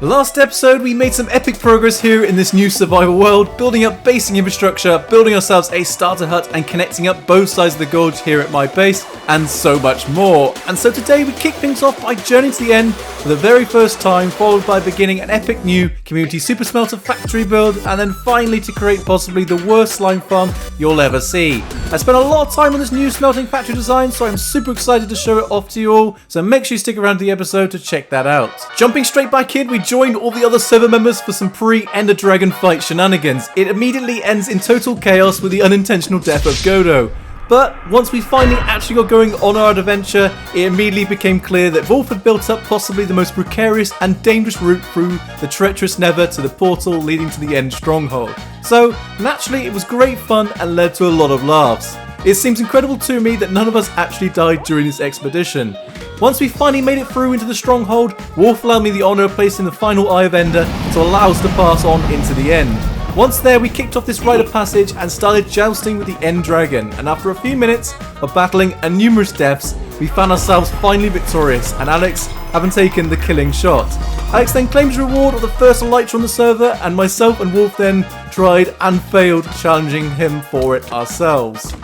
Last episode, we made some epic progress here in this new survival world, building up basic infrastructure, building ourselves a starter hut, and connecting up both sides of the gorge here at my base, and so much more. And so today we kick things off by journeying to the end for the very first time, followed by beginning an epic new community super smelter factory build, and then finally to create possibly the worst slime farm you'll ever see. I spent a lot of time on this new smelting factory design, so I'm super excited to show it off to you all, so make sure you stick around to the episode to check that out. Jumping straight back in, we joined all the other server members for some pre-Ender Dragon fight shenanigans. It immediately ends in total chaos with the unintentional death of Godot. But once we finally actually got going on our adventure, it immediately became clear that Wolf had built up possibly the most precarious and dangerous route through the treacherous Nether to the portal leading to the End Stronghold. So naturally it was great fun and led to a lot of laughs. It seems incredible to me that none of us actually died during this expedition. Once we finally made it through into the stronghold, Wolf allowed me the honour of placing the final Eye of Ender to allow us to pass on into the end. Once there, we kicked off this rite of passage and started jousting with the End Dragon, and after a few minutes of battling and numerous deaths, we found ourselves finally victorious, and Alex having taken the killing shot. Alex then claimed his reward of the first Elytra on the server, and myself and Wolf then tried and failed challenging him for it ourselves.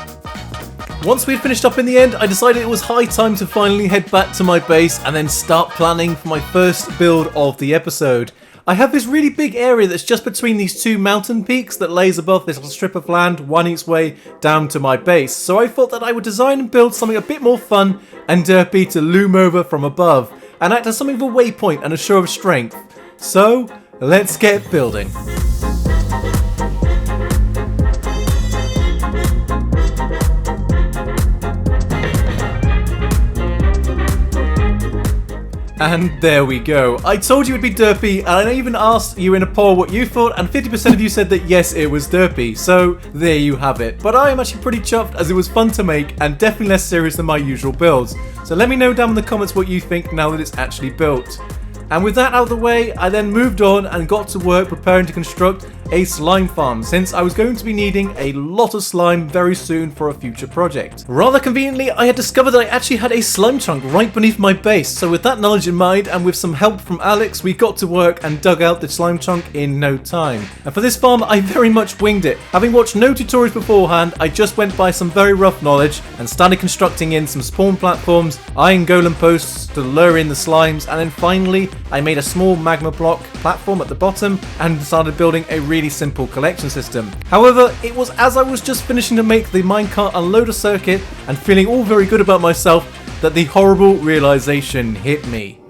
Once we had finished up in the end, I decided it was high time to finally head back to my base and then start planning for my first build of the episode. I have this really big area that's just between these two mountain peaks that lays above this little strip of land, winding its way down to my base. So I thought that I would design and build something a bit more fun and derpy to loom over from above and act as something of a waypoint and a show of strength. So let's get building. And there we go. I told you it'd be derpy, and I even asked you in a poll what you thought, and 50% of you said that yes, it was derpy. So there you have it. But I am actually pretty chuffed, as it was fun to make and definitely less serious than my usual builds. So let me know down in the comments what you think now that it's actually built. And with that out of the way, I then moved on and got to work preparing to construct a slime farm, since I was going to be needing a lot of slime very soon for a future project. Rather conveniently, I had discovered that I actually had a slime chunk right beneath my base, so with that knowledge in mind and with some help from Alex, we got to work and dug out the slime chunk in no time. And for this farm, I very much winged it. Having watched no tutorials beforehand, I just went by some very rough knowledge and started constructing in some spawn platforms, iron golem posts to lure in the slimes, and then finally I made a small magma block platform at the bottom and started building a really simple collection system. However, it was as I was just finishing to make the minecart unloader circuit and feeling all very good about myself that the horrible realization hit me.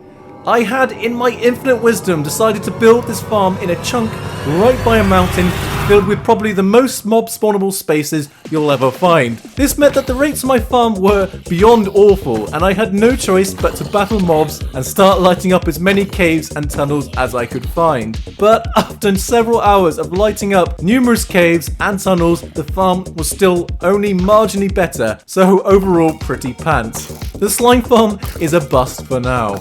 I had, in my infinite wisdom, decided to build this farm in a chunk right by a mountain filled with probably the most mob spawnable spaces you'll ever find. This meant that the rates of my farm were beyond awful, and I had no choice but to battle mobs and start lighting up as many caves and tunnels as I could find. But after several hours of lighting up numerous caves and tunnels, the farm was still only marginally better, so overall pretty pants. The slime farm is a bust for now.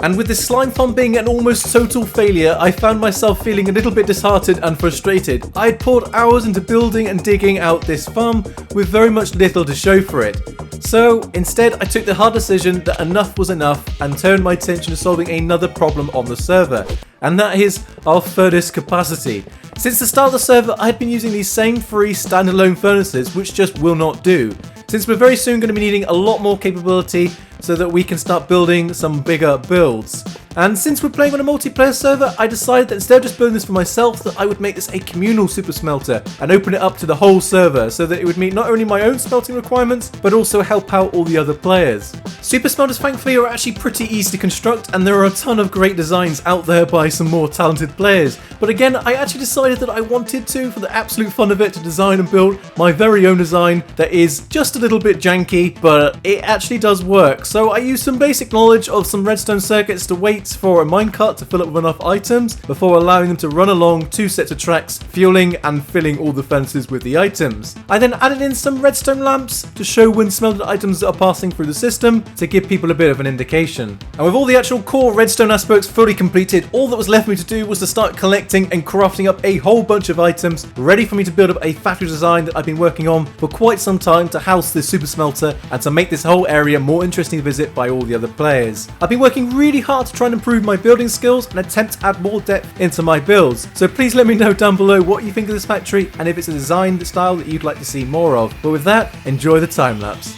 And with this slime farm being an almost total failure, I found myself feeling a little bit disheartened and frustrated. I had poured hours into building and digging out this farm with very much little to show for it. So instead, I took the hard decision that enough was enough and turned my attention to solving another problem on the server, and that is our furnace capacity. Since the start of the server, I had been using these same 3 standalone furnaces, which just will not do. Since we're very soon going to be needing a lot more capability so that we can start building some bigger builds. And since we're playing on a multiplayer server, I decided that instead of just building this for myself, that I would make this a communal super smelter and open it up to the whole server so that it would meet not only my own smelting requirements, but also help out all the other players. Super smelters, thankfully, are actually pretty easy to construct, and there are a ton of great designs out there by some more talented players. But again, I actually decided that I wanted to, for the absolute fun of it, to design and build my very own design that is just a little bit janky, but it actually does work. So I used some basic knowledge of some redstone circuits to wait for a minecart to fill up with enough items before allowing them to run along 2 sets of tracks, fueling and filling all the fences with the items. I then added in some redstone lamps to show when smelted items are passing through the system to give people a bit of an indication. And with all the actual core redstone aspects fully completed, all that was left for me to do was to start collecting and crafting up a whole bunch of items ready for me to build up a factory design that I've been working on for quite some time to house this super smelter and to make this whole area more interesting to visit by all the other players. I've been working really hard to try and and improve my building skills and attempt to add more depth into my builds. So please let me know down below what you think of this factory and if it's a design style that you'd like to see more of. But with that, enjoy the time lapse.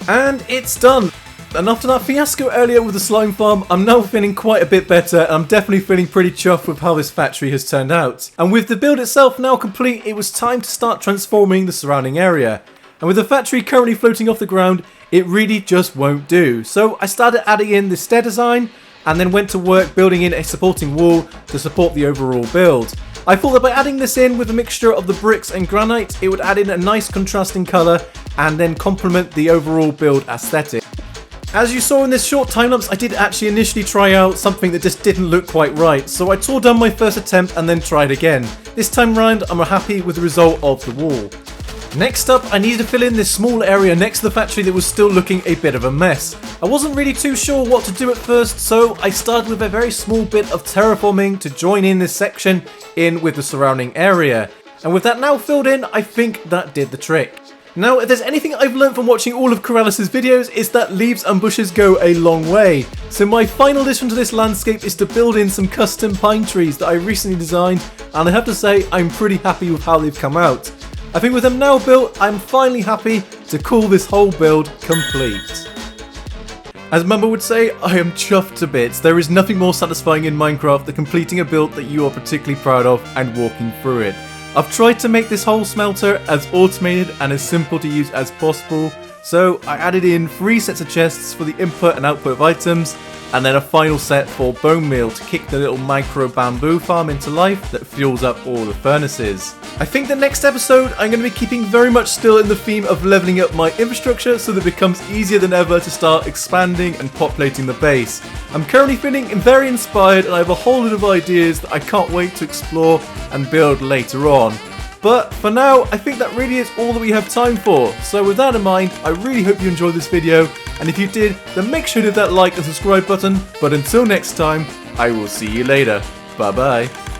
And it's done! And after that fiasco earlier with the slime farm, I'm now feeling quite a bit better, and I'm definitely feeling pretty chuffed with how this factory has turned out. And with the build itself now complete, it was time to start transforming the surrounding area. And with the factory currently floating off the ground, it really just won't do. So I started adding in the stair design, and then went to work building in a supporting wall to support the overall build. I thought that by adding this in with a mixture of the bricks and granite, it would add in a nice contrasting colour and then complement the overall build aesthetic. As you saw in this short time lapse, I did actually initially try out something that just didn't look quite right, so I tore down my first attempt and then tried again. This time round, I'm happy with the result of the wall. Next up, I needed to fill in this small area next to the factory that was still looking a bit of a mess. I wasn't really too sure what to do at first, so I started with a very small bit of terraforming to join in this section in with the surrounding area. And with that now filled in, I think that did the trick. Now, if there's anything I've learned from watching all of Corrales' videos, it's that leaves and bushes go a long way. So my final addition to this landscape is to build in some custom pine trees that I recently designed, and I have to say I'm pretty happy with how they've come out. I think with them now built, I'm finally happy to call this whole build complete. As Mumbo would say, I am chuffed to bits. There is nothing more satisfying in Minecraft than completing a build that you are particularly proud of and walking through it. I've tried to make this whole smelter as automated and as simple to use as possible, so I added in 3 sets of chests for the input and output of items, and then a final set for bone meal to kick the little micro bamboo farm into life that fuels up all the furnaces. I think the next episode I'm going to be keeping very much still in the theme of leveling up my infrastructure so that it becomes easier than ever to start expanding and populating the base. I'm currently feeling very inspired and I have a whole lot of ideas that I can't wait to explore and build later on. But for now, I think that really is all that we have time for. So with that in mind, I really hope you enjoyed this video, and if you did, then make sure to hit that like and subscribe button. But until next time, I will see you later. Bye bye.